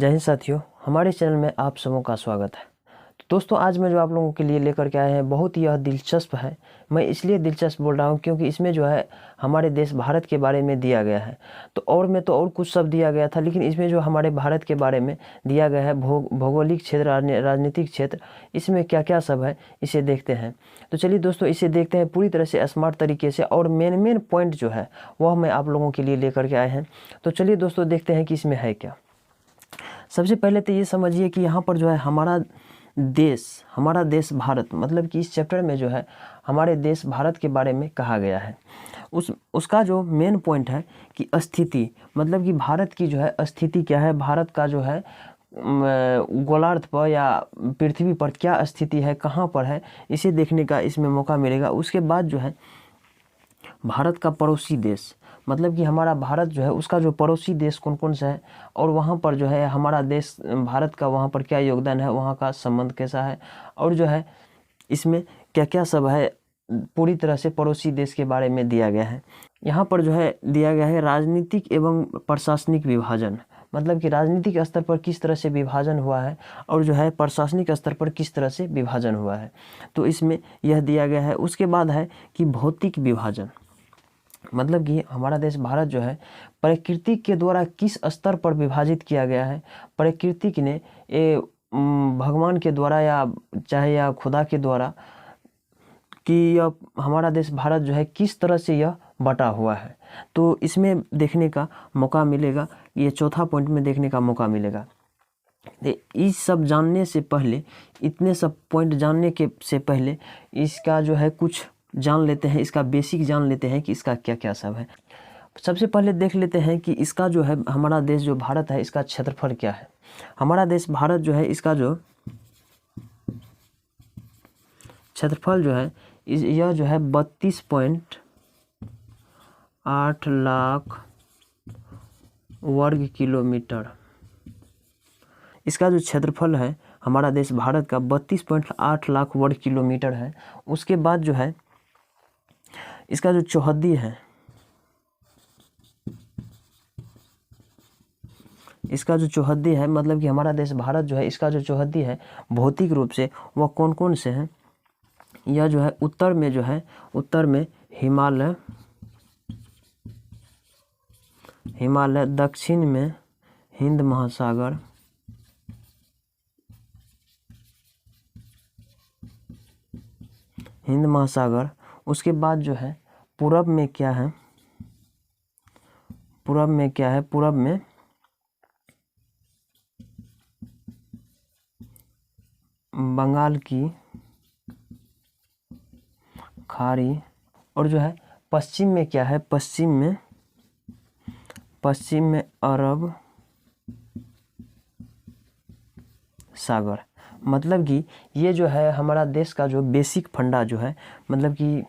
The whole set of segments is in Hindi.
जय हिंद साथियों, हमारे चैनल में आप सबों का स्वागत है। तो दोस्तों, आज मैं जो आप लोगों के लिए लेकर के आए हैं बहुत ही यह दिलचस्प है। मैं इसलिए दिलचस्प बोल रहा हूँ क्योंकि इसमें जो है हमारे देश भारत के बारे में दिया गया है। तो और में तो और कुछ सब दिया गया था, लेकिन इसमें जो हमारे भारत के बारे में दिया गया है भौगोलिक क्षेत्र, राजनीतिक क्षेत्र, इसमें क्या क्या सब है इसे देखते हैं। तो चलिए दोस्तों, इसे देखते हैं पूरी तरह से स्मार्ट तरीके से, और मेन पॉइंट जो है वह मैं आप लोगों के लिए लेकर के आए हैं। तो चलिए दोस्तों, देखते हैं कि इसमें है क्या। सबसे पहले तो ये समझिए कि यहाँ पर जो है हमारा देश भारत, मतलब कि इस चैप्टर में जो है हमारे देश भारत के बारे में कहा गया है। उसका जो मेन पॉइंट है कि स्थिति, मतलब कि भारत की जो है स्थिति क्या है, भारत का जो है गोलार्ध पर या पृथ्वी पर क्या स्थिति है, कहाँ पर है, इसे देखने का इसमें मौका मिलेगा। उसके बाद जो है भारत का पड़ोसी देश, मतलब कि हमारा भारत जो है उसका जो पड़ोसी देश कौन कौन सा है, और वहाँ पर जो है हमारा देश भारत का वहाँ पर क्या योगदान है, वहाँ का संबंध कैसा है, और जो है इसमें क्या क्या सब है, पूरी तरह से पड़ोसी देश के बारे में दिया गया है। यहाँ पर जो है दिया गया है राजनीतिक एवं प्रशासनिक विभाजन, मतलब कि राजनीतिक स्तर पर किस तरह से विभाजन हुआ है, और जो है प्रशासनिक स्तर पर किस तरह से विभाजन हुआ है, तो इसमें यह दिया गया है। उसके बाद है कि भौतिक विभाजन, मतलब कि हमारा देश भारत जो है प्रकृति के द्वारा किस स्तर पर विभाजित किया गया है। प्रकृति ने भगवान के द्वारा या खुदा के द्वारा कि यह हमारा देश भारत जो है किस तरह से यह बटा हुआ है, तो इसमें देखने का मौका मिलेगा। ये चौथा पॉइंट में देखने का मौका मिलेगा। इस सब जानने से पहले, इतने सब पॉइंट जानने के से पहले इसका जो है कुछ जान लेते हैं, इसका बेसिक जान लेते हैं कि इसका क्या क्या सब है। सबसे पहले देख लेते हैं कि इसका जो है हमारा देश जो भारत है इसका क्षेत्रफल क्या है। हमारा देश भारत जो है इसका जो क्षेत्रफल जो है यह जो है 32.8 लाख वर्ग किलोमीटर। इसका जो क्षेत्रफल है हमारा देश भारत का 32.8 लाख वर्ग किलोमीटर है। उसके बाद जो है इसका जो चौहद्दी है, इसका जो चौहद्दी है, मतलब कि हमारा देश भारत जो है इसका जो चौहद्दी है भौतिक रूप से वह कौन कौन से हैं। यह जो है उत्तर में जो है, उत्तर में हिमालय, दक्षिण में हिंद महासागर, उसके बाद जो है पूरब में क्या है, पूरब में बंगाल की खाड़ी, और जो है पश्चिम में क्या है, पश्चिम में अरब सागर। मतलब कि ये जो है हमारा देश का जो बेसिक फंडा जो है, मतलब कि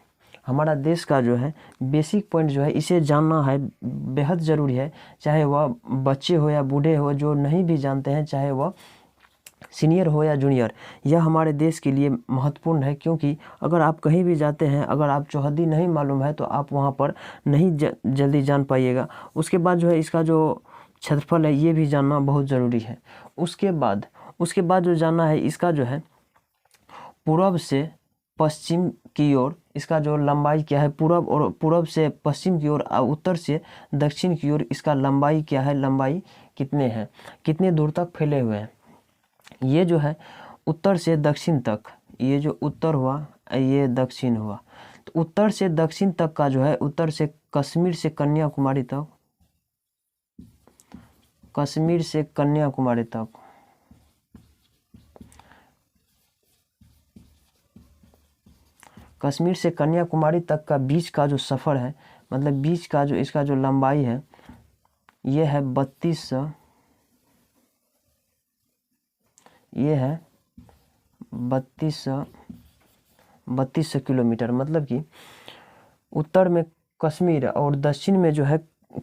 हमारा देश का जो है बेसिक पॉइंट जो है, इसे जानना है, बेहद ज़रूरी है। चाहे वह बच्चे हो या बूढ़े हो, जो नहीं भी जानते हैं, चाहे वह सीनियर हो या जूनियर, यह हमारे देश के लिए महत्वपूर्ण है। क्योंकि अगर आप कहीं भी जाते हैं, अगर आप चौहद्दी नहीं मालूम है तो आप वहाँ पर नहीं जल्दी जान पाइएगा। उसके बाद जो है इसका जो क्षेत्रफल है ये भी जानना बहुत ज़रूरी है। उसके बाद जो जानना है इसका जो है पूरब से पश्चिम की ओर इसका जो लंबाई क्या है, पूरब से पश्चिम की ओर, उत्तर से दक्षिण की ओर इसका लंबाई क्या है, लंबाई कितने हैं, कितने दूर तक फैले हुए हैं। ये जो है उत्तर से दक्षिण तक, ये जो उत्तर हुआ ये दक्षिण हुआ, तो उत्तर से दक्षिण तक का जो है, उत्तर से कश्मीर से कन्याकुमारी तक, कश्मीर से कन्याकुमारी तक, कश्मीर से कन्याकुमारी तक का बीच का जो सफ़र है, मतलब बीच का जो इसका जो लंबाई है ये है 3200, ये है 3200 किलोमीटर। मतलब कि उत्तर में कश्मीर और दक्षिण में जो है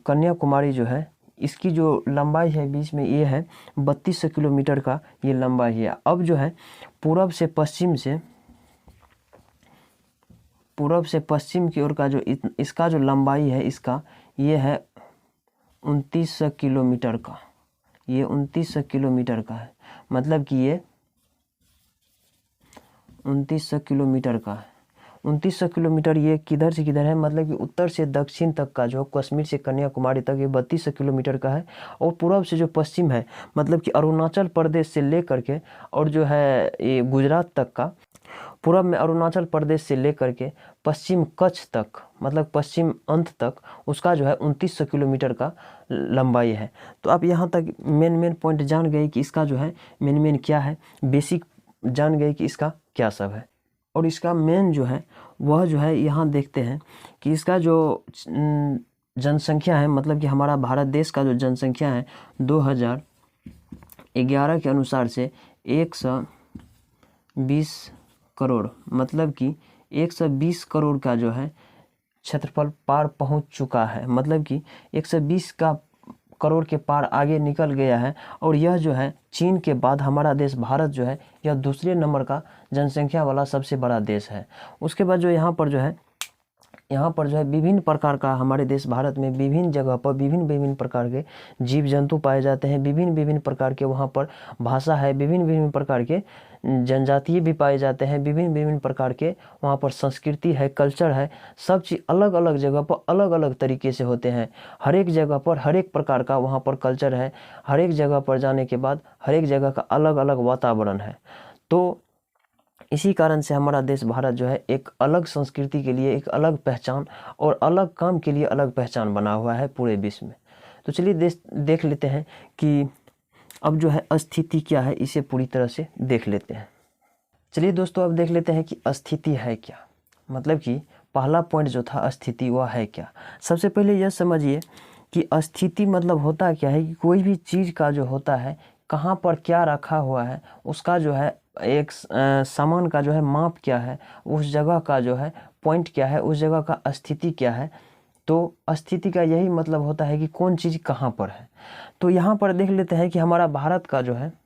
कन्याकुमारी जो है, इसकी जो लंबाई है बीच में ये है 3200 किलोमीटर का ये लंबाई है। अब जो है पूरब से पश्चिम की ओर का जो इसका जो लंबाई है इसका ये है 2900 किलोमीटर का, ये 2900 किलोमीटर का है, मतलब कि ये 2900 किलोमीटर का है। 2900 किलोमीटर ये किधर से किधर है, मतलब कि उत्तर से दक्षिण तक का जो कश्मीर से कन्याकुमारी तक ये 3200 किलोमीटर का है। और पूर्व से जो पश्चिम है, मतलब कि अरुणाचल प्रदेश से लेकर के और जो है ये गुजरात तक का, पूर्व में अरुणाचल प्रदेश से लेकर के पश्चिम कच्छ तक, मतलब पश्चिम अंत तक, उसका जो है 2900 किलोमीटर का लंबाई है। तो आप यहाँ तक मेन पॉइंट जान गए कि इसका जो है मेन क्या है, बेसिक जान गए कि इसका क्या सब है। और इसका मेन जो है वह जो है यहाँ देखते हैं कि इसका जो जनसंख्या है, मतलब कि हमारा भारत देश का जो जनसंख्या है 2011 के अनुसार से 120 करोड़, मतलब कि 120 करोड़ का जो है क्षेत्रफल पार पहुंच चुका है, मतलब कि 120 का करोड़ के पार आगे निकल गया है। और यह जो है चीन के बाद हमारा देश भारत जो है यह दूसरे नंबर का जनसंख्या वाला सबसे बड़ा देश है। उसके बाद जो यहाँ पर जो है विभिन्न प्रकार का, हमारे देश भारत में विभिन्न जगह पर विभिन्न प्रकार के जीव जंतु पाए जाते हैं, विभिन्न प्रकार के वहाँ पर भाषा है, विभिन्न प्रकार के जनजातीय भी पाए जाते हैं, विभिन्न प्रकार के वहाँ पर संस्कृति है, कल्चर है। सब चीज़ अलग अलग जगह पर अलग अलग तरीके से होते हैं। हर एक जगह पर हर एक प्रकार का वहाँ पर कल्चर है। हर एक जगह पर जाने के बाद हर एक जगह का अलग अलग वातावरण है। तो इसी कारण से हमारा देश भारत जो है एक अलग संस्कृति के लिए एक अलग पहचान और अलग काम के लिए अलग पहचान बना हुआ है पूरे विश्व में। तो चलिए देख लेते हैं कि अब जो है स्थिति क्या है, इसे पूरी तरह से देख लेते हैं। चलिए दोस्तों, अब देख लेते हैं कि स्थिति है क्या। मतलब कि पहला पॉइंट जो था स्थिति, वह है क्या। सबसे पहले यह समझिए कि स्थिति मतलब होता क्या है कि कोई भी चीज़ का जो होता है, कहाँ पर क्या रखा हुआ है, उसका जो है एक सामान का जो है माप क्या है, उस जगह का जो है पॉइंट क्या है, उस जगह का स्थिति क्या है। तो स्थिति का यही मतलब होता है कि कौन चीज़ कहाँ पर है। तो यहाँ पर देख लेते हैं कि हमारा भारत का जो है,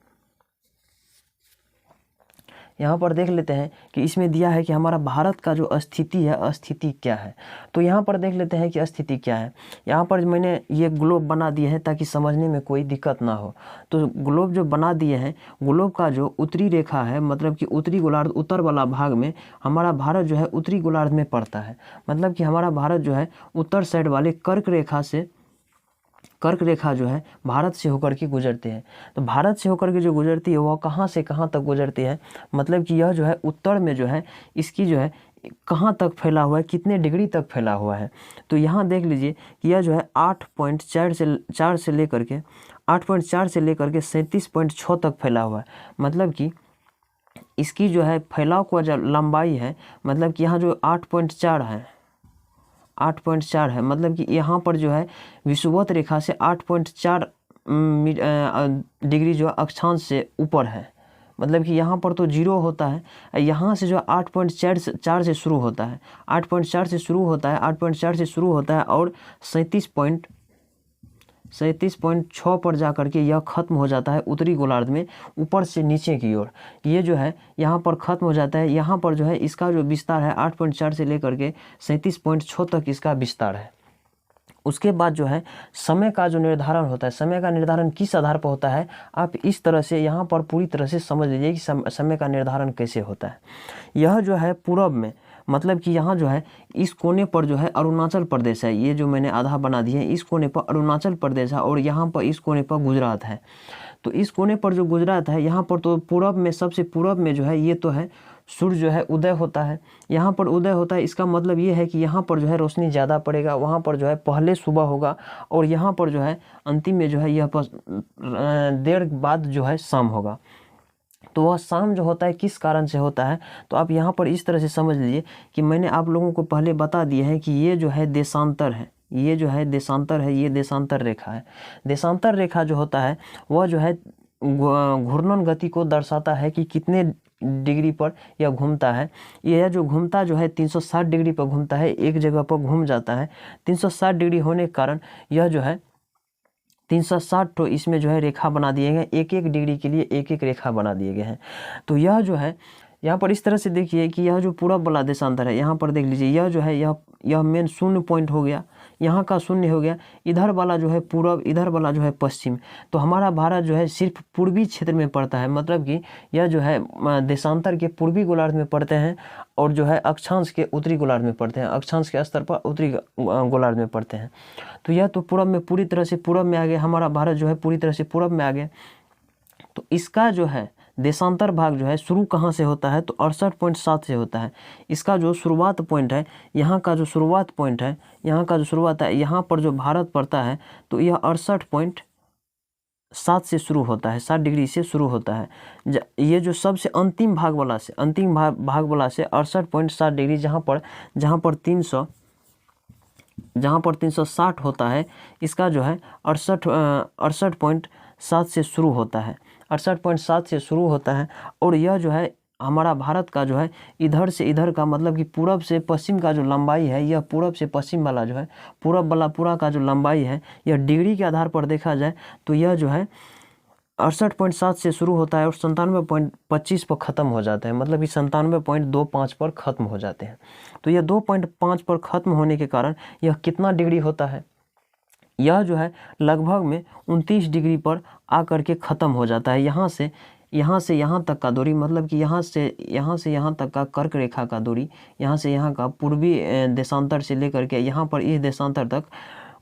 यहाँ पर देख लेते हैं कि इसमें दिया है कि हमारा भारत का जो स्थिति है, स्थिति क्या है। तो यहाँ पर देख लेते हैं कि स्थिति क्या है। यहाँ पर मैंने ये ग्लोब बना दिए हैं ताकि समझने में कोई दिक्कत ना हो। तो ग्लोब जो बना दिए हैं, ग्लोब का जो उत्तरी रेखा है, मतलब कि उत्तरी गोलार्ध उत्तर वाला भाग में हमारा भारत जो है उत्तरी गोलार्ध में पड़ता है। मतलब कि हमारा भारत जो है उत्तर साइड वाले कर्क रेखा जो है भारत से होकर के गुजरते हैं। तो भारत से होकर के जो गुजरती है वह कहाँ से कहाँ तक गुजरती है, मतलब कि यह जो है उत्तर में जो है इसकी जो है कहाँ तक फैला हुआ है, कितने डिग्री तक फैला हुआ है। तो यहाँ देख लीजिए कि यह जो है 8.4 से लेकर के 37.6 तक फैला हुआ है। मतलब कि इसकी जो है फैलाव को जो लंबाई है, मतलब कि यहाँ जो 8.4 है, मतलब कि यहाँ पर जो है विषुवत रेखा से 8.4 डिग्री जो अक्षांश से ऊपर है। मतलब कि यहाँ पर तो 0 होता है, यहाँ से जो 8.4 से शुरू होता है, 8.4 से शुरू होता है और 37.6 पर जा कर के यह ख़त्म हो जाता है उत्तरी गोलार्ध में, ऊपर से नीचे की ओर। ये जो है यहाँ पर ख़त्म हो जाता है। यहाँ पर जो है इसका जो विस्तार है 8.4 से लेकर के 37.6 तक इसका विस्तार है। उसके बाद जो है समय का जो निर्धारण होता है, समय का निर्धारण किस आधार पर होता है, आप इस तरह से यहाँ पर पूरी तरह से समझ लीजिए कि समय का निर्धारण कैसे होता है। यह जो है पूरब में, मतलब कि यहाँ जो है इस कोने पर जो है अरुणाचल प्रदेश है। ये जो मैंने आधा बना दिया है, इस कोने पर अरुणाचल प्रदेश है और यहाँ पर इस कोने पर गुजरात है। तो इस कोने पर जो गुजरात है, यहाँ पर तो पूरब में, सबसे पूरब में जो है ये तो है सूर्य जो है उदय होता है। यहाँ पर उदय होता है, इसका मतलब ये है कि यहाँ पर जो है रोशनी ज़्यादा पड़ेगा, वहाँ पर जो है पहले सुबह होगा और यहाँ पर जो है अंतिम में जो है यह देर बाद जो है शाम होगा। तो वह शाम जो होता है किस कारण से होता है, तो आप यहाँ पर इस तरह से समझ लीजिए कि मैंने आप लोगों को पहले बता दिया है कि ये जो है देशांतर है, ये जो है देशांतर है, ये देशांतर रेखा है। देशांतर रेखा जो होता है वह जो है घूर्णन गति को दर्शाता है कि कितने डिग्री पर यह घूमता है। यह जो घूमता जो है 360 डिग्री पर घूमता है, एक जगह पर घूम जाता है। 360 डिग्री होने के कारण यह जो है 360 तो इसमें जो है रेखा बना दिए गए, एक डिग्री के लिए एक रेखा बना दिए गए हैं। तो यह जो है यहाँ पर इस तरह से देखिए कि यह जो पूरब वाला देशांतर है, यहाँ पर देख लीजिए यह जो है यह मेन 0 पॉइंट हो गया, यहाँ का शून्य हो गया, इधर वाला जो है पूर्व, इधर वाला जो है पश्चिम। तो हमारा भारत जो है सिर्फ पूर्वी क्षेत्र में पड़ता है, मतलब कि यह जो है देशांतर के पूर्वी गोलार्ध में पड़ते हैं और जो है अक्षांश के उत्तरी गोलार्ध में पड़ते हैं, अक्षांश के स्तर पर उत्तरी गोलार्ध में पड़ते हैं। तो यह तो पूर्व में पूरी तरह से पूर्व में आ गया, हमारा भारत जो है पूरी तरह से पूर्व में आ गया। तो इसका जो है देशांतर भाग जो है शुरू कहाँ से होता है, तो 68.7 से होता है। इसका जो शुरुआत पॉइंट है, यहाँ का जो शुरुआत पॉइंट है, यहाँ का जो शुरुआत है, यहाँ पर जो भारत पड़ता है तो यह 68.7 से शुरू होता है, 60 डिग्री से शुरू होता है। ये जो सबसे अंतिम भाग वाला से, अंतिम भाग वाला से 68.7 डिग्री, जहाँ पर 360 होता है, इसका जो है 68.7 से शुरू होता है, 68.7 से शुरू होता है। और यह जो है हमारा भारत का जो है इधर से इधर का, मतलब कि पूरब से पश्चिम का जो लंबाई है, यह पूरब से पश्चिम वाला जो है पूरब वाला पूरा का जो लंबाई है, यह डिग्री के आधार पर देखा जाए तो यह जो है 68.7 से शुरू होता है और 97.25 पर ख़त्म हो जाता है, मतलब कि 97.25 पर ख़त्म हो जाते हैं। तो यह 2.5 पर ख़त्म होने के कारण यह कितना डिग्री होता है, यह जो है लगभग में 29 डिग्री पर आकर के ख़त्म हो जाता है। यहाँ से यहाँ तक का दूरी, मतलब कि यहाँ से यहाँ तक का कर्क रेखा का दूरी, यहाँ से यहाँ का पूर्वी देशांतर से लेकर के यहाँ पर इस देशांतर तक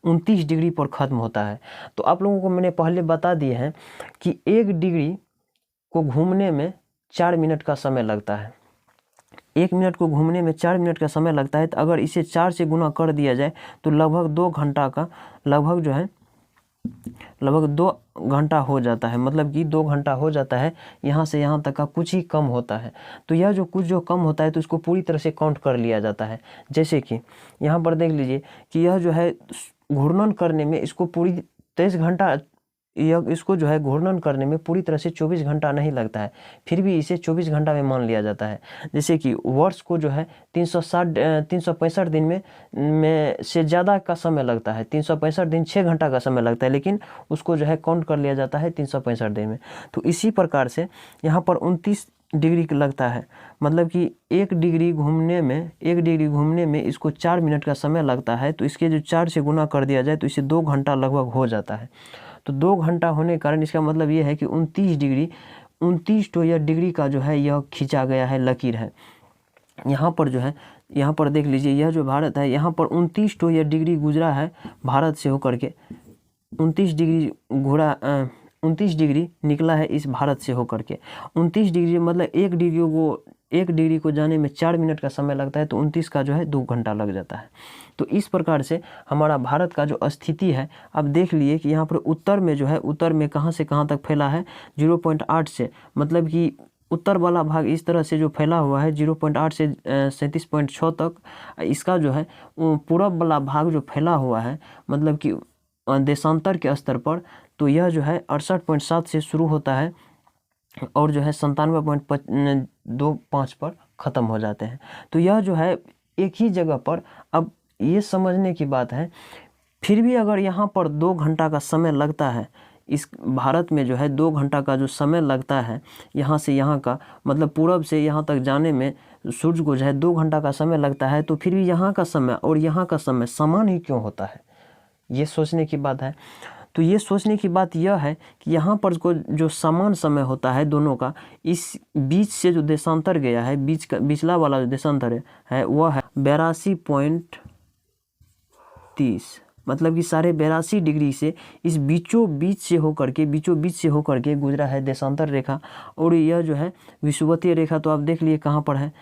29 डिग्री पर ख़त्म होता है। तो आप लोगों को मैंने पहले बता दिए हैं कि 1 डिग्री को घूमने में 4 मिनट का समय लगता है। 1 मिनट को घूमने में 4 मिनट का समय लगता है। तो अगर इसे 4 से गुना कर दिया जाए तो लगभग 2 घंटा का, लगभग 2 घंटा हो जाता है, मतलब कि 2 घंटा हो जाता है। यहाँ से यहाँ तक का कुछ ही कम होता है। तो यह जो कुछ जो कम होता है तो इसको पूरी तरह से काउंट कर लिया जाता है। जैसे कि यहाँ पर देख लीजिए कि यह जो है घूर्णन करने में इसको पूरी 23 घंटा, इसको जो है घूर्णन करने में पूरी तरह से 24 घंटा नहीं लगता है, फिर भी इसे 24 घंटा में मान लिया जाता है। जैसे कि वर्ष को जो है 365 दिन में से ज़्यादा का समय लगता है, 365 दिन 6 घंटा का समय लगता है, लेकिन उसको जो है काउंट कर लिया जाता है 365 दिन में। तो इसी प्रकार से यहाँ पर 29 डिग्री लगता है, मतलब कि 1 डिग्री घूमने में इसको 4 मिनट का समय लगता है। तो इसके जो 4 से गुना कर दिया जाए तो इसे 2 घंटा लगभग हो जाता है। तो 2 घंटा होने के कारण इसका मतलब ये है कि 29 तो यह डिग्री का जो है यह खींचा गया है, लकीर है। यहाँ पर जो है, यहाँ पर देख लीजिए, यह जो भारत है, यहाँ पर 29 तो यह डिग्री गुजरा है भारत से होकर के, 29 डिग्री निकला है इस भारत से होकर के। 29 डिग्री मतलब 1 डिग्री को जाने में 4 मिनट का समय लगता है, तो 29 का जो है 2 घंटा लग जाता है। तो इस प्रकार से हमारा भारत का जो स्थिति है, अब देख लिए कि यहाँ पर उत्तर में जो है, उत्तर में कहाँ से कहाँ तक फैला है, 0.8 से, मतलब कि उत्तर वाला भाग इस तरह से जो फैला हुआ है 0.8 से 37.6 तक। इसका जो है पूरब वाला भाग जो फैला हुआ है, मतलब कि देशांतर के स्तर पर, तो यह जो है 68.7 से शुरू होता है और जो है 97.25 पर ख़त्म हो जाते हैं। तो यह जो है एक ही जगह पर, अब ये समझने की बात है, फिर भी अगर यहाँ पर 2 घंटा का समय लगता है, इस भारत में जो है 2 घंटा का जो समय लगता है यहाँ से यहाँ का, मतलब पूरब से यहाँ तक जाने में सूर्य को जो है 2 घंटा का समय लगता है, तो फिर भी यहाँ का समय और यहाँ का समय समान ही क्यों होता है, ये सोचने की बात है। तो ये सोचने की बात यह है कि यहाँ पर को जो समान समय होता है दोनों का, इस बीच से जो देशांतर गया है, बीचला वाला जो देशांतर है वह है 82.30, मतलब कि 82.5 डिग्री से इस बीचों बीच से होकर के गुजरा है देशांतर रेखा। और यह जो है विषुवतीय रेखा, तो आप देख लिए कहाँ पर है।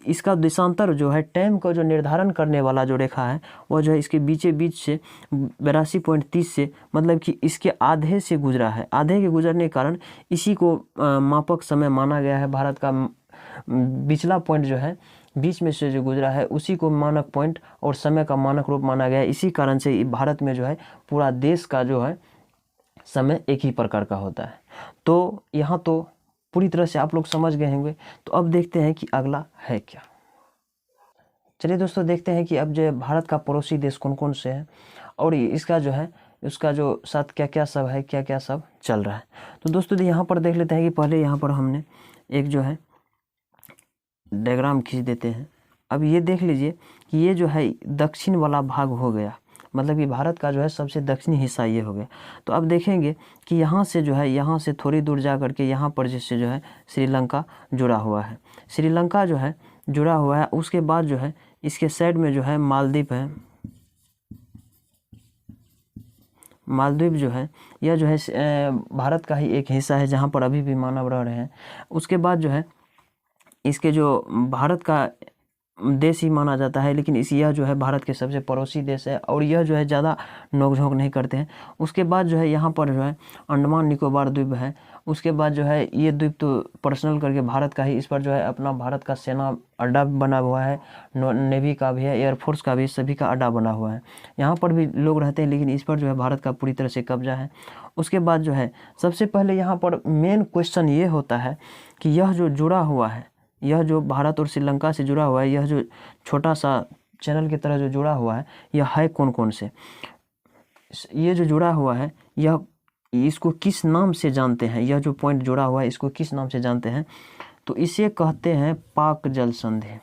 इसका देशांतर जो है टाइम का जो निर्धारण करने वाला जो रेखा है वह जो है इसके बीच से 82.30 से, मतलब कि इसके आधे से गुजरा है। आधे के गुजरने के कारण इसी को मापक समय माना गया है। भारत का बिचला पॉइंट जो है बीच में से जो गुजरा है उसी को मानक पॉइंट और समय का मानक रूप माना गया है। इसी कारण से भारत में जो है पूरा देश का जो है समय एक ही प्रकार का होता है। तो यहाँ तो पूरी तरह से आप लोग समझ गए होंगे। तो अब देखते हैं कि अगला है क्या। चलिए दोस्तों, देखते हैं कि अब जो भारत का पड़ोसी देश कौन कौन से हैं और इसका जो है उसका जो साथ क्या क्या सब है, क्या क्या सब चल रहा है। तो दोस्तों यहाँ पर देख लेते हैं कि पहले यहाँ पर हमने एक जो है डायग्राम खींच देते हैं। अब ये देख लीजिए कि ये जो है दक्षिण वाला भाग हो गया, मतलब कि भारत का जो है सबसे दक्षिणी हिस्सा ये हो गया। तो अब देखेंगे कि यहाँ से जो है, यहाँ से थोड़ी दूर जा करके यहाँ पर जिससे जो है श्रीलंका जुड़ा हुआ है। श्रीलंका जो है जुड़ा हुआ है। उसके बाद जो है इसके साइड में जो है मालदीव है। मालदीव जो है यह जो है भारत का ही एक हिस्सा है जहाँ पर अभी भी मानव रह रहे हैं। उसके बाद जो है इसके जो भारत का देश ही माना जाता है, लेकिन यह जो है भारत के सबसे पड़ोसी देश है और यह जो है ज़्यादा नोक-झोंक नहीं करते हैं। उसके बाद जो है यहाँ पर जो है अंडमान निकोबार द्वीप है। उसके बाद जो है ये द्वीप तो पर्सनल करके भारत का ही, इस पर जो है अपना भारत का सेना अड्डा बना हुआ है, नेवी का भी है, एयरफोर्स का भी, सभी का अड्डा बना हुआ है। यहाँ पर भी लोग रहते हैं, लेकिन इस पर जो है भारत का पूरी तरह से कब्जा है। उसके बाद जो है सबसे पहले यहाँ पर मेन क्वेश्चन ये होता है कि यह जो जुड़ा हुआ है, यह जो भारत और श्रीलंका से जुड़ा हुआ है, यह जो छोटा सा चैनल की तरह जो जुड़ा हुआ है, यह है कौन कौन से? ये जो जुड़ा हुआ है, यह इसको किस नाम से जानते हैं? यह जो पॉइंट जुड़ा हुआ है, इसको किस नाम से जानते हैं? तो इसे कहते हैं पाक जल संधि।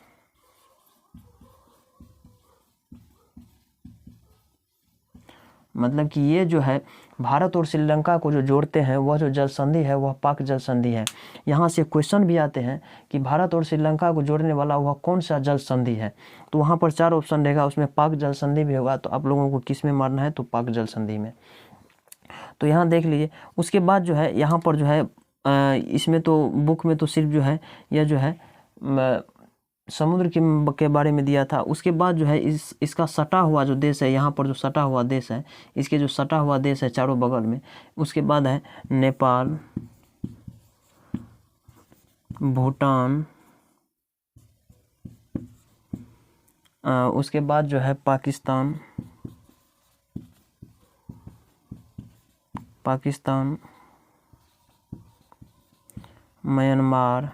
मतलब कि ये जो है भारत और श्रीलंका को जो जोड़ते हैं, वह जो जल संधि है वह पाक जल संधि है। यहाँ से क्वेश्चन भी आते हैं कि भारत और श्रीलंका को जोड़ने वाला वह कौन सा जल संधि है? तो वहाँ पर 4 ऑप्शन रहेगा, उसमें पाक जल संधि भी होगा। तो आप लोगों को किस में मारना है? तो पाक जल संधि में। तो यहाँ देख लीजिए। उसके बाद जो है यहाँ पर जो है इसमें तो बुक में तो सिर्फ जो है यह जो है समुद्र के बारे में दिया था। उसके बाद जो है इसका सटा हुआ जो देश है, यहाँ पर जो सटा हुआ देश है, इसके जो सटा हुआ देश है चारों बगल में, उसके बाद है नेपाल, भूटान, उसके बाद जो है पाकिस्तान, म्यांमार,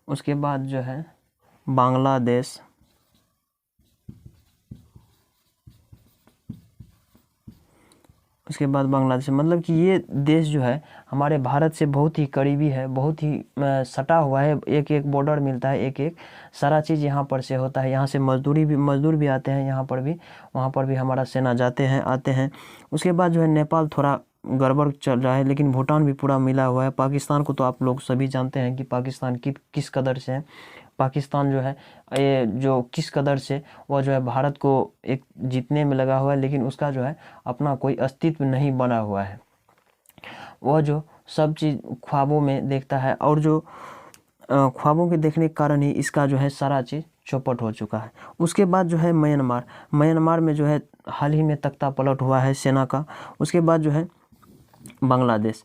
उसके बाद जो है बांग्लादेश, उसके बाद बांग्लादेश। मतलब कि ये देश जो है हमारे भारत से बहुत ही करीबी है, बहुत ही सटा हुआ है। एक एक बॉर्डर मिलता है, एक एक सारा चीज़ यहाँ पर से होता है। यहाँ से मजदूर भी आते हैं यहाँ पर भी, वहाँ पर भी हमारा सेना जाते हैं आते हैं। उसके बाद जो है नेपाल थोड़ा गड़बड़ चल रहा है, लेकिन भूटान भी पूरा मिला हुआ है। पाकिस्तान को तो आप लोग सभी जानते हैं कि पाकिस्तान किस कदर से है। पाकिस्तान जो है ये जो किस कदर से वह जो है भारत को एक जीतने में लगा हुआ है, लेकिन उसका जो है अपना कोई अस्तित्व नहीं बना हुआ है। वह जो सब चीज़ ख्वाबों में देखता है, और जो ख्वाबों के देखने के कारण ही इसका जो है सारा चीज़ चौपट हो चुका है। उसके बाद जो है म्यांमार में जो है हाल ही में तख्ता पलट हुआ है सेना का। उसके बाद जो है बांग्लादेश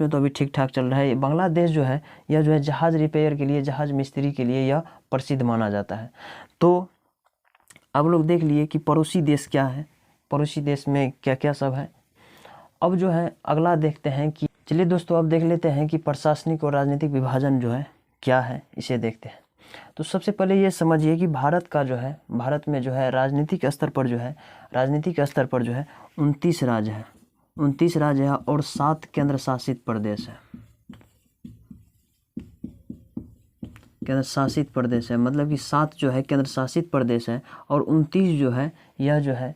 में तो अभी ठीक ठाक चल रहा है। बांग्लादेश जो है यह जो है जहाज़ रिपेयर के लिए, जहाज़ मिस्त्री के लिए यह प्रसिद्ध माना जाता है। तो अब लोग देख लिए कि पड़ोसी देश क्या है, पड़ोसी देश में क्या क्या सब है। अब जो है अगला देखते हैं कि चलिए दोस्तों अब देख लेते हैं कि प्रशासनिक और राजनीतिक विभाजन जो है क्या है, इसे देखते हैं। तो सबसे पहले ये समझिए कि भारत में जो है राजनीतिक स्तर पर जो है 29 राज्य है, 29 राज्य है और 7 केंद्र शासित प्रदेश है। केंद्र शासित प्रदेश है, मतलब कि 7 जो है केंद्र शासित प्रदेश है और 29 जो है यह जो है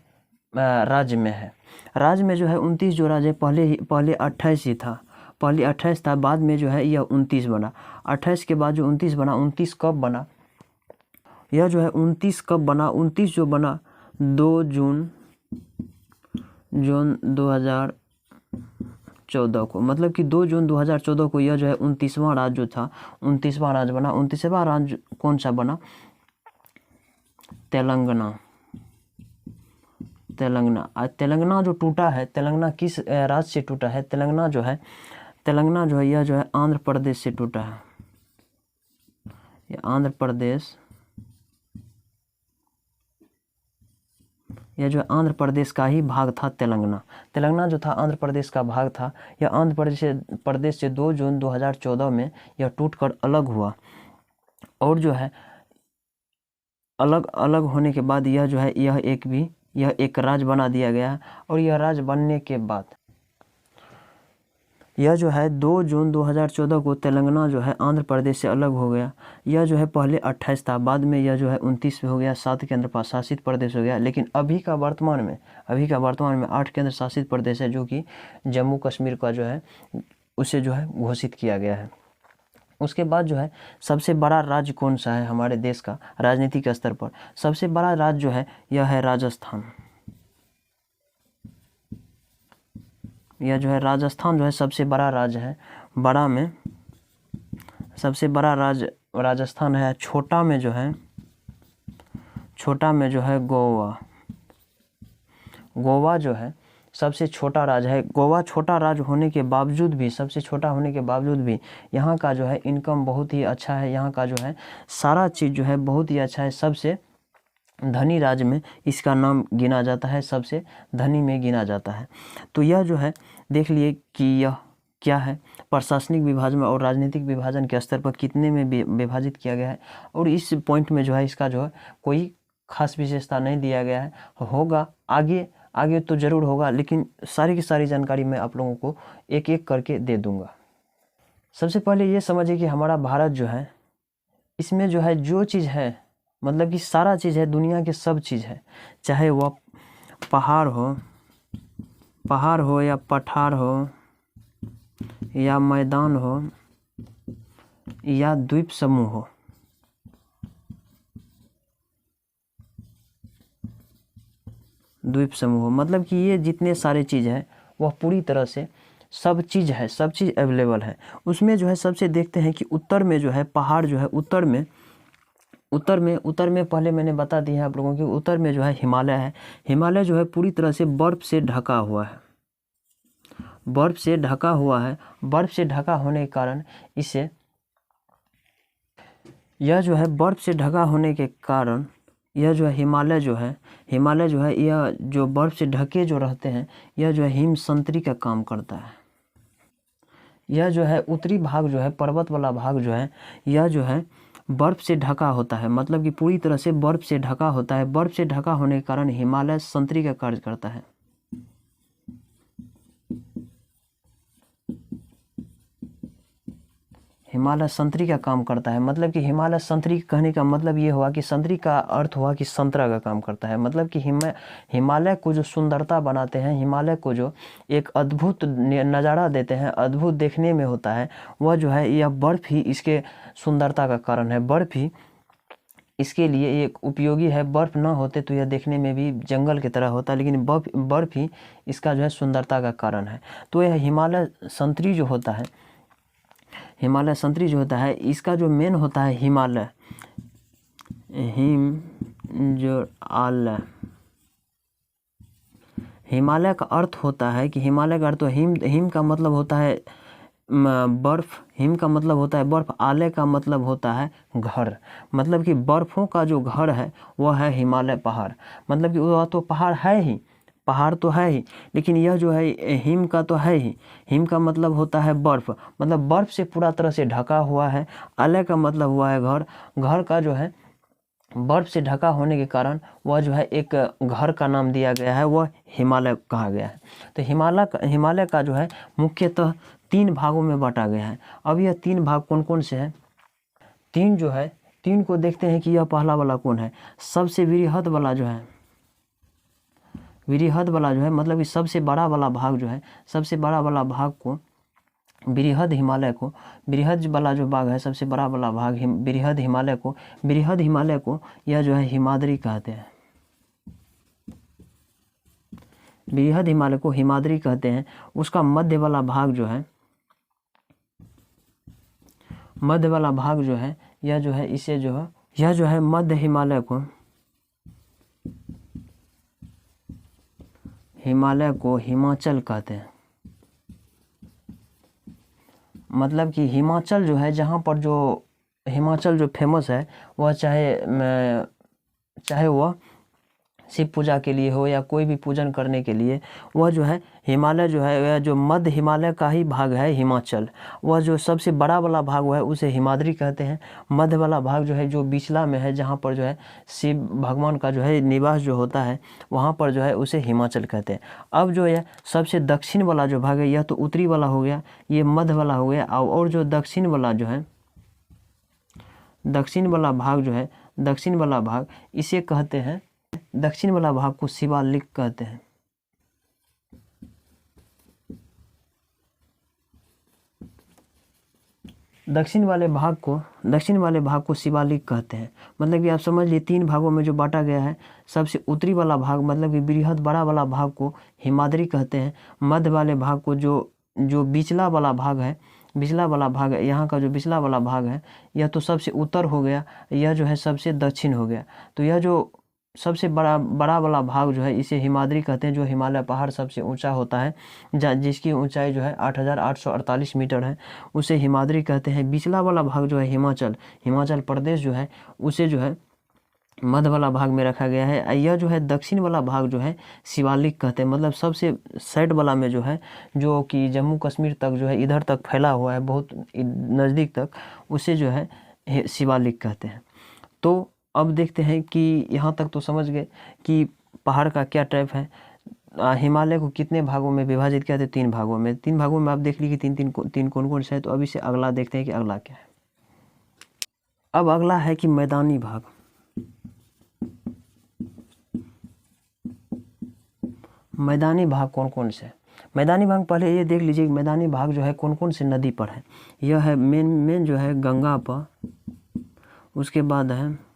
राज्य में है। राज्य में जो है 29 जो राज्य पहले 28 ही था, पहले 28 था, बाद में जो है यह 29 बना। 28 के बाद जो 29 बना, 29 कब बना? यह जो है 29 कब बना? 29 जो बना 2 जून 2014 को, मतलब कि 2 जून 2014 को यह जो है 29वां राज्य जो था, 29वां राज्य बना। 29वां राज्य कौन सा बना? तेलंगाना जो टूटा है, तेलंगाना किस राज्य से टूटा है? तेलंगाना जो है यह जो है आंध्र प्रदेश से टूटा है। ये आंध्र प्रदेश, यह जो आंध्र प्रदेश का ही भाग था तेलंगाना जो था आंध्र प्रदेश का भाग था। यह आंध्र प्रदेश से 2 जून 2014 में यह टूटकर अलग हुआ, और जो है अलग होने के बाद यह जो है यह एक राज्य बना दिया गया है। और यह राज्य बनने के बाद यह जो है 2 जून 2014 को तेलंगाना जो है आंध्र प्रदेश से अलग हो गया। यह जो है पहले 28 था, बाद में यह जो है 29 में हो गया, 7 केंद्र शासित प्रदेश हो गया। लेकिन अभी का वर्तमान में 8 केंद्र शासित प्रदेश है, जो कि जम्मू कश्मीर का जो है उसे जो है घोषित किया गया है। उसके बाद जो है सबसे बड़ा राज्य कौन सा है हमारे देश का राजनीतिक स्तर पर? सबसे बड़ा राज्य जो है यह है राजस्थान। यह जो है राजस्थान जो है सबसे बड़ा राज्य है। बड़ा में सबसे बड़ा राज्य राजस्थान है। छोटा में जो है गोवा जो है सबसे छोटा राज्य है। गोवा छोटा राज्य होने के बावजूद भी, सबसे छोटा होने के बावजूद भी यहाँ का जो है इनकम बहुत ही अच्छा है। यहाँ का जो है सारा चीज़ जो है बहुत ही अच्छा है। सबसे धनी राज्य में इसका नाम गिना जाता है, सबसे धनी में गिना जाता है। तो यह जो है देख लिए कि यह क्या है, प्रशासनिक विभाजन और राजनीतिक विभाजन के स्तर पर कितने में विभाजित किया गया है। और इस पॉइंट में जो है इसका जो है कोई खास विशेषता नहीं दिया गया है। होगा आगे तो ज़रूर होगा, लेकिन सारी की सारी जानकारी मैं आप लोगों को एक एक करके दे दूंगा। सबसे पहले ये समझिए कि हमारा भारत जो है, इसमें जो है जो चीज़ है, मतलब कि सारा चीज़ है, दुनिया के सब चीज़ है, चाहे वह पहाड़ हो या पठार हो या मैदान हो या द्वीप समूह हो। मतलब कि ये जितने सारे चीज़ है वह पूरी तरह से सब चीज़ है, सब चीज़ अवेलेबल है। उसमें जो है सबसे देखते हैं कि उत्तर में जो है पहाड़ जो है, उत्तर में पहले मैंने बता दिया है आप लोगों को, उत्तर में जो है हिमालय है। हिमालय जो है पूरी तरह से बर्फ़ से ढका हुआ है। बर्फ़ से ढका होने के कारण इसे, यह जो है बर्फ़ से ढका होने के कारण यह जो है हिमालय जो है यह जो बर्फ़ से ढके जो रहते हैं, यह जो है हिम संतरी का काम करता है। यह जो है उत्तरी भाग जो है, पर्वत वाला भाग जो है, यह जो है बर्फ़ से ढका होता है। मतलब कि पूरी तरह से बर्फ़ से ढका होता है। बर्फ़ से ढका होने के कारण हिमालय संतरी का कार्य करता है। हिमालय संतरी का काम करता है। मतलब कि हिमालय संतरी कहने का मतलब ये हुआ कि संतरी का अर्थ हुआ कि संतरा का काम करता है। मतलब कि हिमालय को जो सुंदरता बनाते हैं, हिमालय को जो एक अद्भुत नज़ारा देते हैं, अद्भुत देखने में होता है, वह जो है यह बर्फ़ ही इसके सुंदरता का कारण है। बर्फ़ ही इसके लिए एक उपयोगी है। बर्फ़ ना होते तो यह देखने में भी जंगल की तरह होता, लेकिन बर्फ़ ही इसका जो है सुंदरता का कारण है। तो यह हिमालय संतरी जो होता है, इसका जो मेन होता है हिमालय, हिमालय का अर्थ होता है कि हिमालय का अर्थ तो हिम का मतलब होता है बर्फ़, हिम का मतलब होता है बर्फ़, आलय का मतलब होता है घर। मतलब कि बर्फ़ों का जो घर है वह है हिमालय पहाड़। मतलब कि वह तो पहाड़ तो है ही, लेकिन यह जो है हिम का तो है ही। हिम का मतलब होता है बर्फ़, मतलब बर्फ़ से पूरा तरह से ढका हुआ है। आलय का मतलब हुआ है घर। घर का जो है बर्फ़ से ढका होने के कारण वह जो है एक घर का नाम दिया गया है, वह हिमालय कहा गया है। तो हिमालय का जो है मुख्यतः 3 भागों में बांटा गया है। अब यह 3 भाग कौन कौन से हैं? 3 को देखते हैं कि यह पहला वाला कौन है। सबसे वृहद वाला जो है, मतलब कि सबसे बड़ा वाला भाग जो है, सबसे बड़ा वाला भाग को वृहद वाला जो भाग है, सबसे बड़ा वाला भाग वृहद हिमालय को यह जो है हिमाद्री कहते हैं। वृहद हिमालय को हिमाद्री कहते हैं। उसका मध्य वाला भाग जो है, यह जो है इसे जो है, यह जो है मध्य हिमालय को हिमाचल कहते हैं। मतलब कि हिमाचल जो है, जहाँ पर जो हिमाचल जो फेमस है, वह चाहे वह शिव पूजा के लिए हो या कोई भी पूजन करने के लिए, वह जो है हिमालय जो है वह जो मध्य हिमालय का ही भाग है हिमाचल, वह जो सबसे बड़ा वाला भाग हुआ है उसे हिमाद्री कहते हैं। मध्य वाला भाग जो है जो बिचला में है, जहाँ पर जो है शिव भगवान का जो है निवास जो होता है, वहाँ पर जो है उसे हिमाचल कहते हैं। अब जो है सबसे दक्षिण वाला जो भाग है, यह तो उत्तरी वाला हो गया, ये मध्य वाला हो गया, और जो दक्षिण वाला जो है, दक्षिण वाला भाग जो है, दक्षिण वाला भाग इसे कहते हैं, दक्षिण वाला भाग को शिवालिक कहते हैं। दक्षिण वाले भाग को शिवालिक कहते हैं। मतलब कि आप समझ लीजिए 3 भागों में जो बांटा गया है, सबसे उत्तरी वाला भाग मतलब कि बृहद बड़ा वाला भाग को हिमाद्री कहते हैं। मध्य वाले भाग को जो बिचला वाला भाग है, बिचला वाला भाग है, यहाँ का जो बिचला वाला भाग है, यह तो सबसे उत्तर हो गया, यह जो है सबसे दक्षिण हो गया। तो यह जो सबसे बड़ा वाला भाग जो है इसे हिमाद्री कहते हैं, जो हिमालय पहाड़ सबसे ऊंचा होता है, जिसकी ऊंचाई जो है 8,848 मीटर है, उसे हिमाद्री कहते हैं। बिचला वाला भाग जो है हिमाचल प्रदेश जो है, उसे जो है मध्य वाला भाग में रखा गया है। यह जो है दक्षिण वाला भाग जो है शिवालिक कहते हैं। मतलब सबसे साइड वाला में जो है, जो कि जम्मू कश्मीर तक जो है इधर तक फैला हुआ है, बहुत नज़दीक तक, उसे जो है शिवालिक कहते हैं। तो अब देखते हैं कि यहाँ तक तो समझ गए कि पहाड़ का क्या टाइप है। हिमालय को कितने भागों में विभाजित किया था? 3 भागों में। 3 भागों में आप देख लीजिए कि तीन कौन से हैं। तो अभी से अगला देखते हैं कि अगला क्या है। अब अगला है कि मैदानी भाग। मैदानी भाग कौन कौन से? मैदानी भाग पहले ये देख लीजिए कि मैदानी भाग जो है कौन कौन से नदी पर है। यह है मेन जो है गंगा पर, उसके बाद है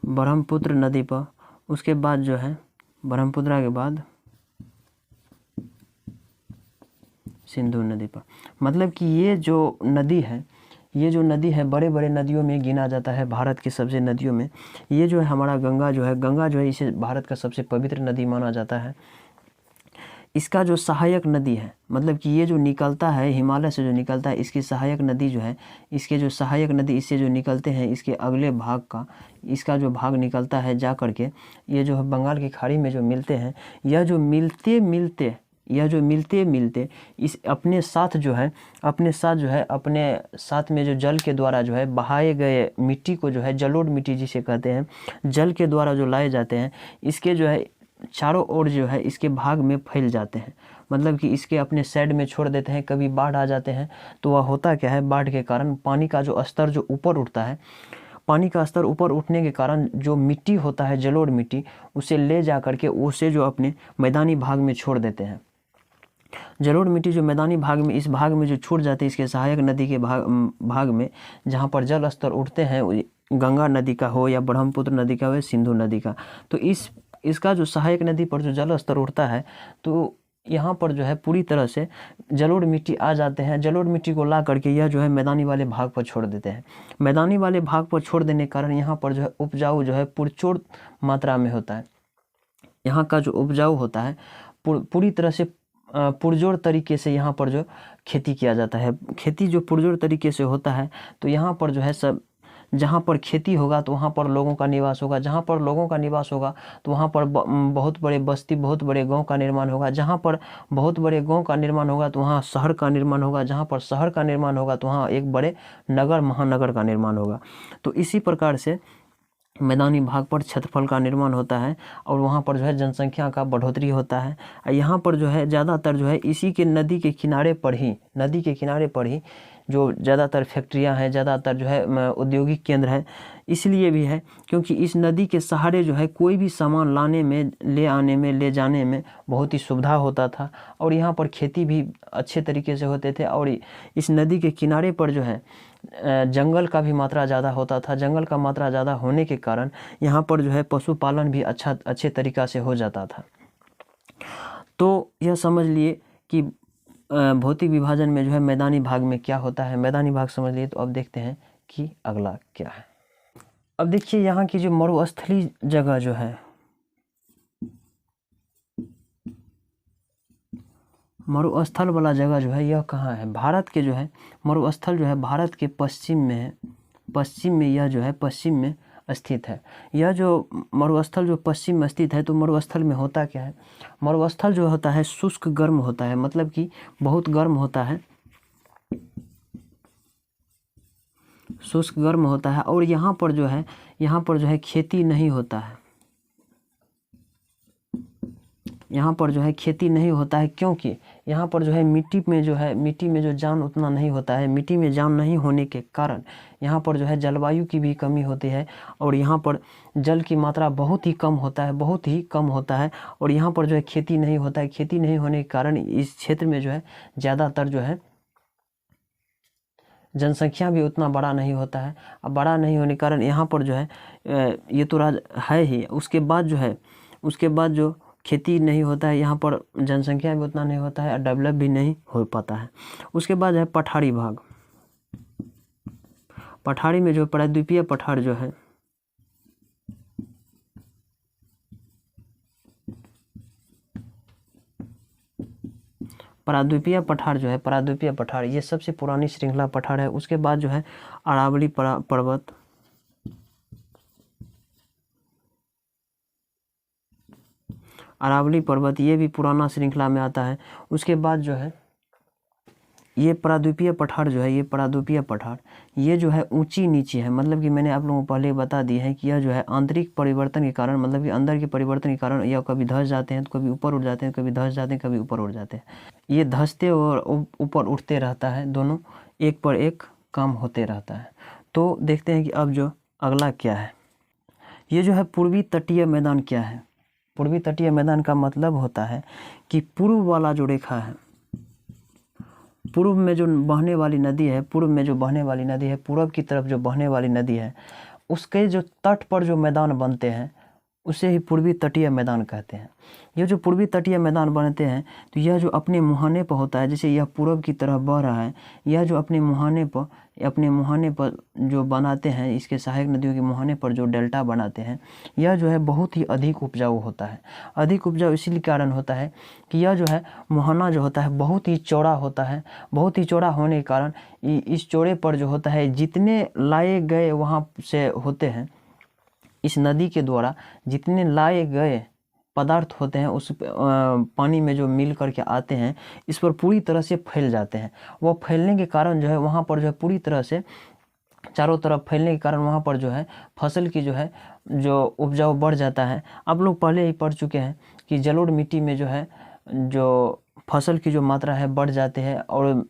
ब्रह्मपुत्र नदी पर, उसके बाद जो है ब्रह्मपुत्र के बाद सिंधु नदी पर। मतलब कि ये जो नदी है बड़े बड़े नदियों में गिना जाता है, भारत की सबसे नदियों में। ये जो है हमारा गंगा जो है इसे भारत का सबसे पवित्र नदी माना जाता है। इसका जो सहायक नदी है, मतलब कि ये जो निकलता है हिमालय से, जो निकलता है, इसकी सहायक नदी जो है, इसके जो सहायक नदी इससे जो निकलते हैं, इसके अगले भाग का इसका जो भाग निकलता है जा करके, ये जो है बंगाल की खाड़ी में जो मिलते हैं, यह जो मिलते मिलते इस अपने साथ में जो जल के द्वारा जो है बहाए गए मिट्टी को जो है जलोढ़ मिट्टी जिसे कहते हैं, जल के द्वारा जो लाए जाते हैं, इसके जो है चारों ओर जो है इसके भाग में फैल जाते हैं। मतलब कि इसके अपने साइड में छोड़ देते हैं। कभी बाढ़ आ जाते हैं तो वह होता क्या है, बाढ़ के कारण पानी का जो स्तर जो ऊपर उठता है, पानी का स्तर ऊपर उठने के कारण जो मिट्टी होता है जलोढ़ मिट्टी, उसे ले जा करके उसे जो अपने मैदानी भाग में छोड़ देते हैं। जलोढ़ मिट्टी जो मैदानी भाग में, इस भाग में जो छूट जाती है, इसके सहायक नदी के भाग में, जहाँ पर जल स्तर उठते हैं, गंगा नदी का हो या ब्रह्मपुत्र नदी का हो या सिंधु नदी का, तो इसका जो सहायक नदी पर जो जल स्तर उठता है, तो यहाँ पर जो है पूरी तरह से जलोढ़ मिट्टी आ जाते हैं। जलोढ़ मिट्टी को ला करके यह जो है मैदानी वाले भाग पर छोड़ देते हैं। मैदानी वाले भाग पर छोड़ देने के कारण यहाँ पर जो है उपजाऊ जो है पुरचोर मात्रा में होता है। यहाँ का जो उपजाऊ होता है पूरी तरह से पुरजोर तरीके से यहाँ पर जो खेती किया जाता है। खेती जो पुरजोर तरीके से होता है, तो यहाँ पर जो है सब, जहाँ पर खेती होगा तो वहाँ पर लोगों का निवास होगा, जहाँ पर लोगों का निवास होगा तो वहाँ पर बहुत बड़े बस्ती, बहुत बड़े गांव का निर्माण होगा। जहाँ पर बहुत बड़े गांव का निर्माण होगा तो वहाँ शहर का निर्माण होगा। जहाँ पर शहर का निर्माण होगा तो वहाँ एक बड़े नगर, महानगर का निर्माण होगा। तो इसी प्रकार से मैदानी भाग पर क्षेत्रफल का निर्माण होता है और वहाँ पर जो है जनसंख्या का बढ़ोतरी होता है। यहाँ पर जो है ज़्यादातर जो है इसी के नदी के किनारे पर ही जो ज़्यादातर फैक्ट्रियाँ हैं, ज़्यादातर जो है औद्योगिक केंद्र है। इसलिए भी है क्योंकि इस नदी के सहारे जो है कोई भी सामान लाने में, ले आने में, ले जाने में बहुत ही सुविधा होता था और यहाँ पर खेती भी अच्छे तरीके से होते थे। और इस नदी के किनारे पर जो है जंगल का भी मात्रा ज़्यादा होता था। जंगल का मात्रा ज़्यादा होने के कारण यहाँ पर जो है पशुपालन भी अच्छे तरीक़ा से हो जाता था। तो यह समझ लिए कि भौतिक विभाजन में जो है मैदानी भाग में क्या होता है। मैदानी भाग समझ लिए, तो अब देखते हैं कि अगला क्या है। अब देखिए यहाँ की जो मरुस्थलीय जगह जो है, मरुस्थल वाला जगह जो है यह कहाँ है? भारत के जो है मरुस्थल जो है भारत के पश्चिम में है। पश्चिम में यह जो है, पश्चिम में स्थित है। यह जो मरुस्थल जो पश्चिम में स्थित है, तो मरुस्थल में होता क्या है, मरुस्थल जो होता है शुष्क गर्म होता है, मतलब कि बहुत गर्म होता है, शुष्क गर्म होता है। और यहाँ पर जो है खेती नहीं होता है, यहाँ पर जो है खेती नहीं होता है, क्योंकि यहाँ पर जो है मिट्टी में जो जान उतना नहीं होता है। मिट्टी में जान नहीं होने के कारण यहाँ पर जो है जलवायु की भी कमी होती है, और यहाँ पर जल की मात्रा बहुत ही कम होता है, बहुत ही कम होता है। और यहाँ पर जो है खेती नहीं होता है। खेती नहीं होने के कारण इस क्षेत्र में जो है ज़्यादातर जो है जनसंख्या भी उतना बड़ा नहीं होता है। अब बड़ा नहीं होने के कारण यहाँ पर जो है ये तो राज है ही, उसके बाद जो खेती नहीं होता है, यहाँ पर जनसंख्या भी उतना नहीं होता है और डेवलप भी नहीं हो पाता है। उसके बाद है पठारी भाग। पठारी में जो प्रायद्वीपीय पठार जो है, प्रायद्वीपीय पठार ये सबसे पुरानी श्रृंखला पठार है। उसके बाद जो है अरावली पर्वत, ये भी पुराना श्रृंखला में आता है। उसके बाद जो है ये प्रायद्वीपीय पठार जो है, ये जो है ऊंची नीची है। मतलब कि मैंने आप लोगों को पहले बता दिया है कि यह जो है आंतरिक परिवर्तन के कारण, मतलब कि अंदर के परिवर्तन के कारण यह कभी धंस जाते हैं, तो कभी ऊपर उठ जाते हैं, कभी धंस जाते हैं, कभी ऊपर उठ जाते हैं। ये धंसते और ऊपर उठते रहता है, दोनों एक पर एक काम होते रहता है। तो देखते हैं कि अब जो अगला क्या है। ये जो है पूर्वी तटीय मैदान क्या है। पूर्वी तटीय मैदान का मतलब होता है कि पूर्व वाला जो रेखा है, पूर्व में जो बहने वाली नदी है, पूर्व की तरफ जो बहने वाली नदी है, उसके जो तट पर जो मैदान बनते हैं उसे ही पूर्वी तटीय मैदान कहते हैं। ये जो पूर्वी तटीय मैदान बनते हैं, तो यह जो अपने मुहाने पर होता है, जैसे यह पूर्व की तरफ बह रहा है, यह जो अपने मुहाने पर जो बनाते हैं, इसके सहायक नदियों के मुहाने पर जो डेल्टा बनाते हैं, यह जो है बहुत ही अधिक उपजाऊ होता है। अधिक उपजाऊ इसीलिए कारण होता है कि यह जो है मुहाना जो होता है बहुत ही चौड़ा होता है। बहुत ही चौड़ा होने के कारण इस चौड़े पर जो होता है, जितने लाए गए वहाँ से होते हैं, इस नदी के द्वारा जितने लाए गए पदार्थ होते हैं उस पानी में जो मिल करके आते हैं, इस पर पूरी तरह से फैल जाते हैं। वो फैलने के कारण जो है वहाँ पर जो है पूरी तरह से चारों तरफ फैलने के कारण वहाँ पर जो है फसल की जो उपजाऊ बढ़ जाता है। आप लोग पहले ही पढ़ चुके हैं कि जलोढ़ मिट्टी में जो है जो फसल की जो मात्रा है बढ़ जाती है, और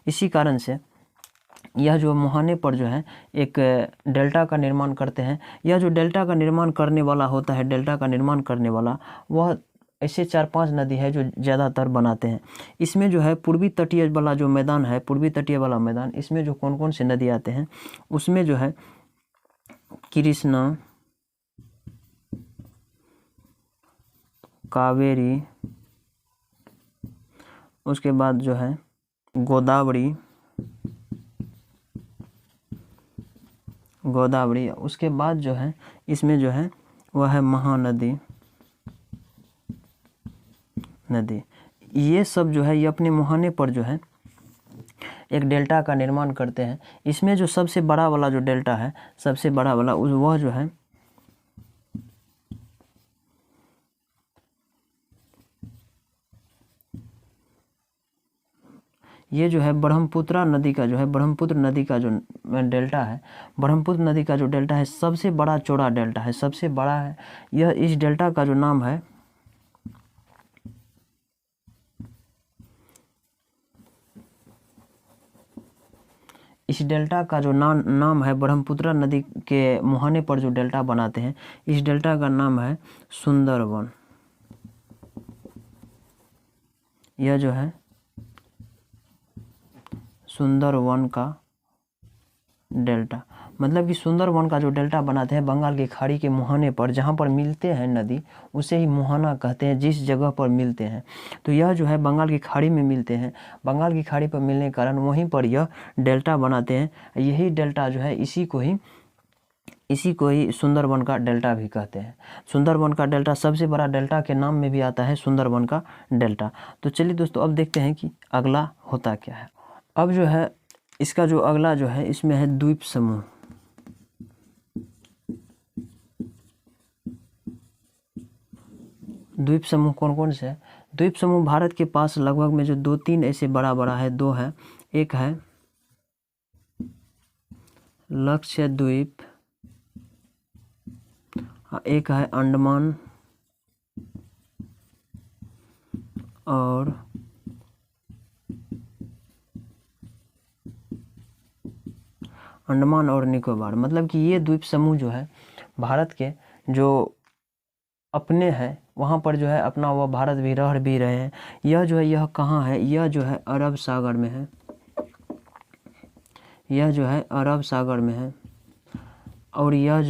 इसी कारण से यह जो मुहाने पर जो है एक डेल्टा का निर्माण करते हैं। यह जो डेल्टा का निर्माण करने वाला होता है, वह ऐसे 4-5 नदी है जो ज़्यादातर बनाते हैं। इसमें जो है पूर्वी तटीय वाला जो मैदान है, इसमें जो कौन कौन से नदी आते हैं, उसमें जो है कृष्णा, कावेरी, उसके बाद जो है गोदावरी, उसके बाद जो है इसमें जो है वह है महानदी। ये सब जो है ये अपने मुहाने पर जो है एक डेल्टा का निर्माण करते हैं। इसमें जो सबसे बड़ा वाला जो डेल्टा है, वह जो है ये जो है ब्रह्मपुत्र नदी का जो डेल्टा है, ब्रह्मपुत्र नदी का जो डेल्टा है सबसे बड़ा चौड़ा डेल्टा है, सबसे बड़ा है। यह इस डेल्टा का जो नाम है, नाम है ब्रह्मपुत्र नदी के मुहाने पर जो डेल्टा बनाते हैं, इस डेल्टा का नाम है सुंदरवन। यह जो है सुंदरवन का डेल्टा, मतलब कि सुंदरवन का जो डेल्टा बनाते हैं बंगाल की खाड़ी के मुहाने पर, जहाँ पर मिलते हैं नदी उसे ही मुहाना कहते हैं, जिस जगह पर मिलते हैं। तो यह जो है बंगाल की खाड़ी में मिलते हैं, बंगाल की खाड़ी पर मिलने के कारण वहीं पर यह डेल्टा बनाते हैं। यही डेल्टा जो है इसी को ही सुंदरवन का डेल्टा भी कहते हैं। सुंदरवन का डेल्टा सबसे बड़ा डेल्टा के नाम में भी आता है, सुंदरवन का डेल्टा। तो चलिए दोस्तों अब देखते हैं कि अगला होता क्या है। अब जो है इसका जो अगला जो है इसमें है द्वीप समूह। द्वीप समूह कौन कौन से है? द्वीप समूह भारत के पास लगभग में जो 2-3 ऐसे बड़ा है, 2 है। एक है लक्षद्वीप, एक है अंडमान और निकोबार। मतलब कि ये द्वीप समूह जो है भारत के जो अपने हैं, वहाँ पर जो है अपना हुआ भारत भी रह भी रहे हैं। यह जो है यह कहाँ है? यह जो है अरब सागर में है। यह जो है अरब सागर में है। और यह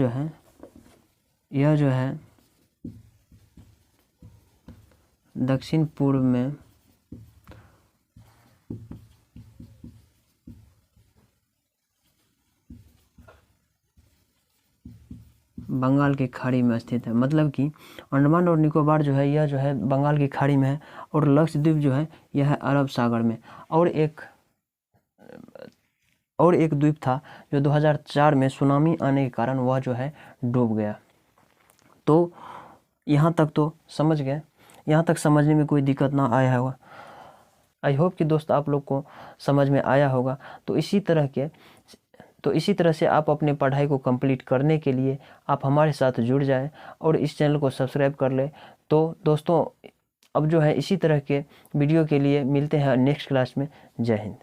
जो है दक्षिण पूर्व में बंगाल की खाड़ी में स्थित है। मतलब कि अंडमान और निकोबार जो है यह जो है बंगाल की खाड़ी में है, और लक्षद्वीप जो है यह है अरब सागर में। और एक द्वीप था जो 2004 में सुनामी आने के कारण वह जो है डूब गया। तो यहाँ तक तो समझ गए, यहाँ तक समझने में कोई दिक्कत ना आया होगा। आई होप कि दोस्त आप लोग को समझ में आया होगा। तो इसी तरह से आप अपने पढ़ाई को कंप्लीट करने के लिए आप हमारे साथ जुड़ जाएं और इस चैनल को सब्सक्राइब कर लें। तो दोस्तों अब जो है इसी तरह के वीडियो के लिए मिलते हैं नेक्स्ट क्लास में। जय हिंद।